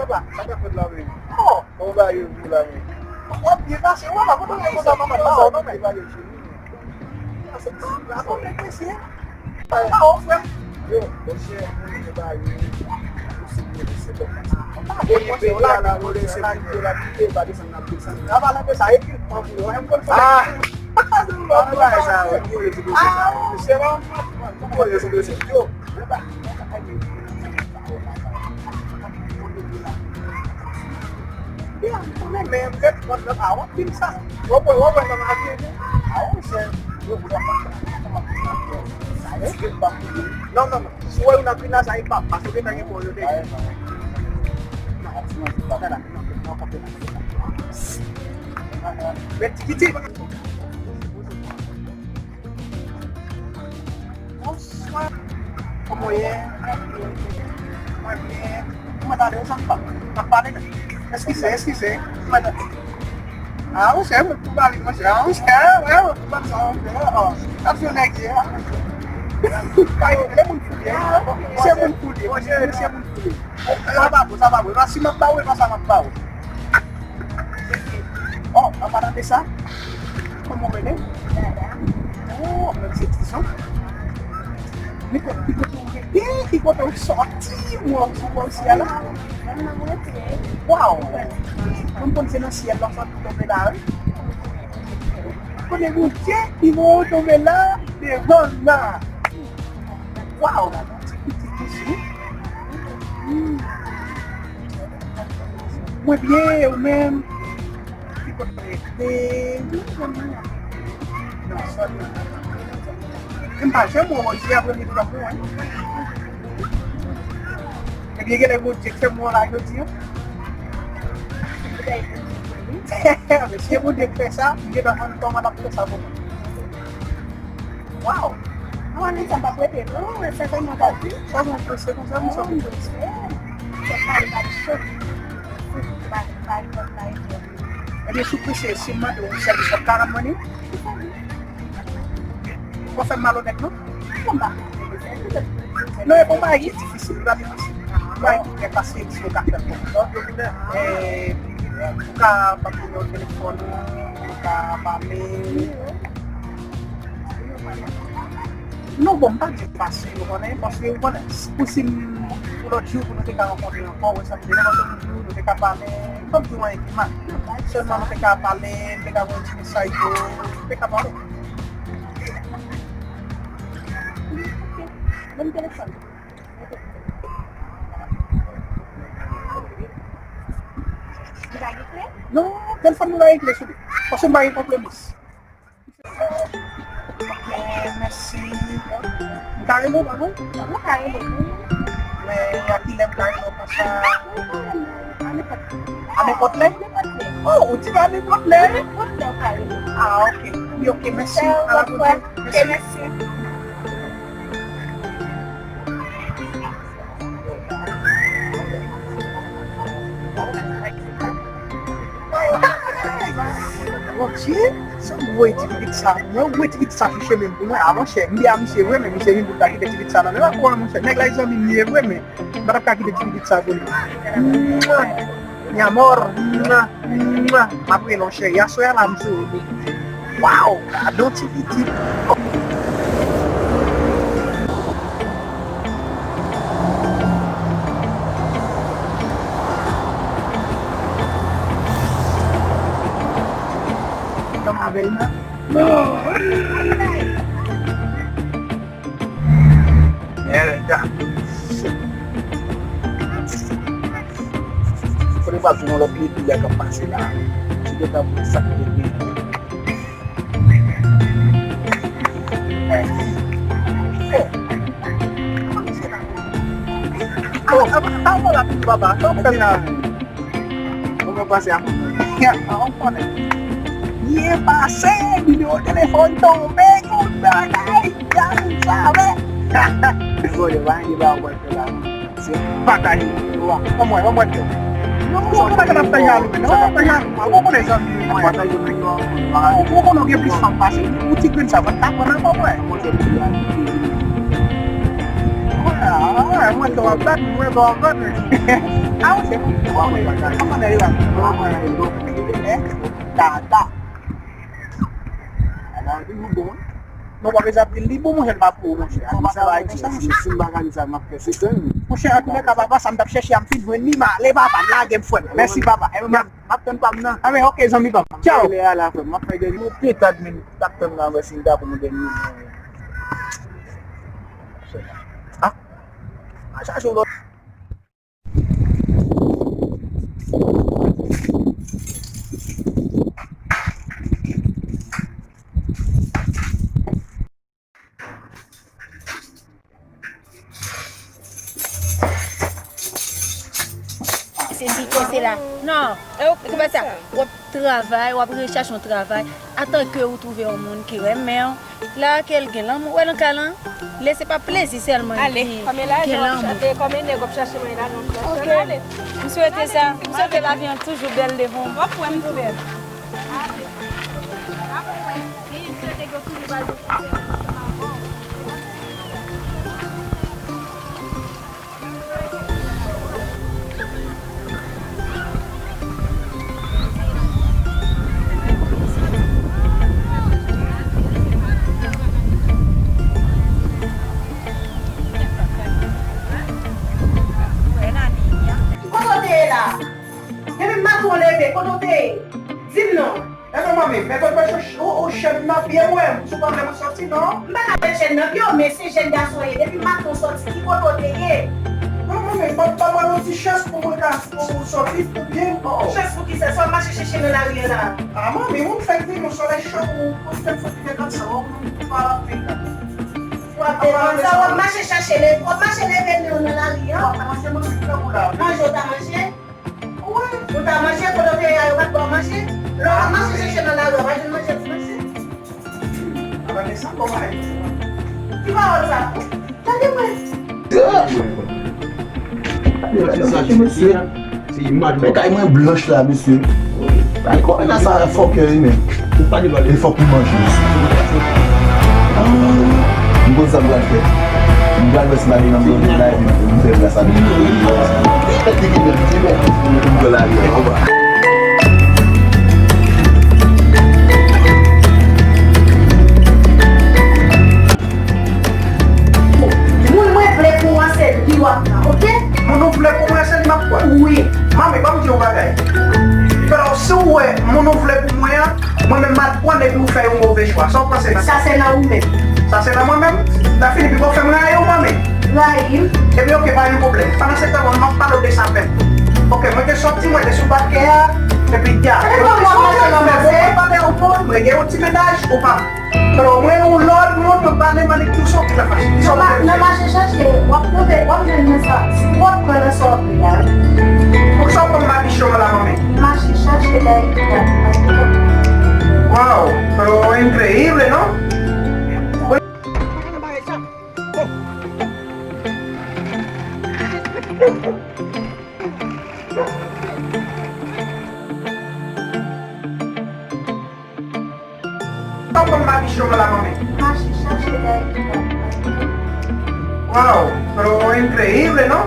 apa? Saya dapat lari. Oh, Kau bayar bulannya. oh dia kasih uang aku tuh yang sama tahu tuh kayak Bayar sini. aku naik sih. Tahu kan? Yo, você é bayar. Boleh Boleh lah, boleh sebut lah kita bagi sangat besar. Apa lagi saya ki mau handphone. Apa saya? Boleh sebut saya. Siapa? Boleh sebut saya. Yo. Iya, boleh member buat awak bisa. Walaupun sama aku ini, awak saya udah saya sikit bang. No, sesuai nak pindah saya pak, masukin lagi follow deh. Nah, semua kita dah mau pakai. Bet kecil. Como ya, mata ada sampah, sampah ni. Esqueci, mata. Ah, saya berbalik mas, saya berbalik oh, after next year. Pai, ele é muito fudido. Você é muito fudido, você é muito fudido. Sababu, nasi mabau, nasa mabau. Oh, apa nanti sah? Kamu ini? Oh, nagsitisong. Ikaw daw sorti mo siya lang. Wow! Kung sino siya lang sa tubelar. Kung negocie, imo tubela, de bonna. Wow! Muy bien, man. Em phải xem mùa hồi xe bên mình đọc rồi. Cái này một chiếc xem mua lại thôi chứ. Cái xe một điệp về sao? Cái đó ăn to mà đọc được sao? Wow. Oh, ini sampai gue dulu, saya mau tadi. Sao mà tôi sẽ không dám xong. Jadi suku saya sima dong, saya bisa sekarang mana? Kau fai malo nek no? No é bom aí, difícil, lá difícil. Vai que é paciente no cartão. Buka pakai telepon, buka pamit. No bom pa de passeio, né? Passeio, quando pusim pulau juu pulau teka ngomong dengan kau, sampai dia ngomong dulu teka pamit. Kau cuma itu mah. Semua teka pamit, teka ngomong saiko, teka pamit. Bom telefone. Tidak gitu ya? No, telepon mo lang iglesia. Kasi may problemas. Messi. Kaya mo ba mo? Ano kaya mo? May akilang kaya mo pa sa... Ame kotle? Oh, uti ka ame kotle? Ano kaya mo? Ah, okay. Okay, Messi. Alam ko Okay, Messi. Messi. Você são oito de sala, não oito de sala que chama mesmo, não é? Não chega, me amo se eu me sei muito daqui de sala, não é agora não chega, nem lá exame me eu me, para cá aqui de sala ali. Meu amor, mas ele não chega, só ela me soube. Uau, não te vi. Abel na. No. Ya. Pwede ba tumulog dito ya kapag sila? Sige na po sa kanya. Tahu lah baba. Tahu kan? Bumaba siya. Ya, ako po na. Iya pasé, video telepon tuh, bingung banget, jangan sabe. Gue udah banyak dibawa ke dalam. Siapa tadi? Wah, kamu tuh. Kamu kan ada tanya lu, kamu tanya, aku mau desa. Apa tadi mereka? Aku mau nongki beli sampah sih, ucikin sahabat tak pernah apa? Mau jadi. Wah, Wah, moi dois battre, moi dois battre. Ah, c'est bon. Comment on arrive à Tata. Alors, nous bon. Nous pas besoin de libre, mon cher papa, mon cher. Ça va être ça, c'est une bagarre, ça m'a fait, c'est ça. Mon cher, à tous les cas, papa, ça me tape chercher un petit peu ni mal. Les papa, là, game fun. Merci, papa. Attends pas maintenant. Ah, mais ok, zombie, papa. Ciao. Je vais à la fin, m'a fait des mots, peut-être, mais t'attends là, mais c'est là pour me donner. Ah, ça, je vois. C'est là. Non, c'est pas ça. On travaille, on recherche un travail. Attends que vous trouvez un monde qui aime. Là, quelqu'un, là, ouais, le câlin. Laissez pas plaisir seulement. Allez, comme là, je vais chercher mes là. Ok. Vous souhaitez ça. Vous souhaitez la vie toujours belle devant. On va me trouver. Mais quand je au chef m'a bien ouais, je suis pas vraiment sorti non. Mais c'est jeune garçon, depuis matin sorti, qui peut t'aider? Non, mais pas vraiment de chasse pour sortir pour bien. Chasse pour qui ça soit marcher chercher dans la rue là. Ah, mais on fait que mon soleil chaud pour faire comme ça, on pas Ça va marcher chercher les vélos dans la rue. Non, je t'ai mangé. Oui, tu t'as mangé pour le faire, on va pas manger. On marche chercher dans la rue, on va manger. Ah, mais ça, comment Tu vas voir ça? Monsieur, c'est immense. Mais quand il est blanche là, monsieur. Il a ça, il faut que il faut qu'il mange. Je vais ça faire. Je vais se marier dans le live. Je vais faire ça. Je vais faire ok? Mon nom voulait pour moi, c'est ma quoi? Oui. Maman, pas me dire au bagage. Alors, si ouais, mon nom voulait pour moi, moi-même, ma point de vous faire un mauvais choix. Sans penser Ça, c'est là où même. Ça, c'est là moi-même. T'as fini, puis vous faites rien moi-même. Là, Et bien, ok, pas de problème. Pendant ce temps, on ne parle de ça même. Ok, moi, je suis sorti, moi, je suis parqué, et puis, tiens. Et comment moi, je vais pas de repos, mais il y a un petit ménage ou pas. Alors, moi, on l'autre, moi, on peut parler, mais tout ça, qui la fasse. non, marcher chercher, on va ça. Si on prend le sort, Pour ça, on m'a dit, je suis là, maman. marcher chercher là. Wow, pero increíble, ¿no? Con maldición a la mami. Marcher chercher là. Wow, pero increíble, ¿no?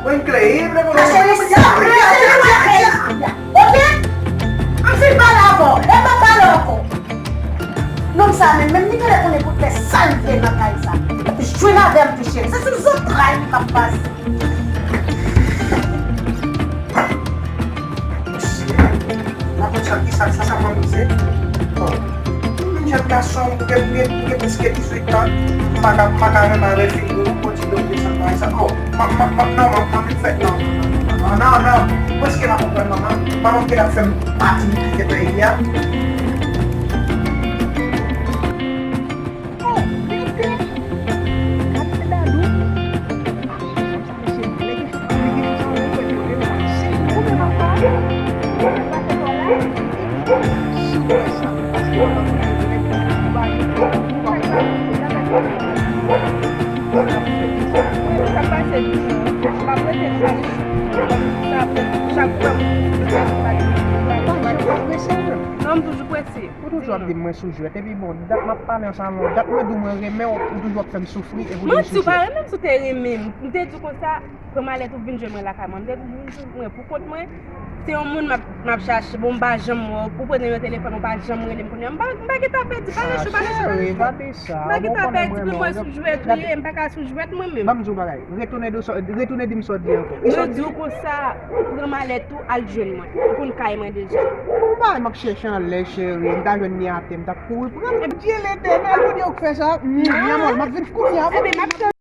Fue increíble, pero... Ok? On fait pas là-bas, et pas là-bas. Non, ça, même si on est pour faire sale dans la caille, ça. Je suis là vers tes chiens. C'est une autre traîne qui va passer. La cosa aquí salsa samonisé. Muchas casos que pesqué y soy tan macarena de figura, pues si lo dicen no esa. Oh, mami, no. Pues que la mujer mamá, vamos que la hacer pati que te diría. Non, L'homme toujours pressé. Ou toujours ap di mwen soujouet, epi bon, dat map pale ansanman, dat mwen dou mwen reme, ou toujou ap fèm soufri, e vou Moi, de tu vois, même si tu es aimé, je te dis comme ça, comme elle est tout venu jouer la caméra, je te dis, pour contre moi, c'est un monde m'a cherché, bon, bah, j'aime moi, pour prendre le téléphone, bah, j'aime moi, je me bah, qui t'a perdu, pas les cheveux, va de sa, bah, qui bon t'a konen perdu, mwen moi, mwen. sous-jouet, je ne pas sous-jouet moi-même. Bam zou bagay, retoune di msot di anko. Je dis comme ça, vraiment, elle est tout à le jeune, moi, pour le caïman déjà. Mwen mak chèche an lè chéri, mta jwen ni ate, mta koui, pou an diye lè tenè, pou di yo k fè sa, yamol, mak vin koui, Eh bien,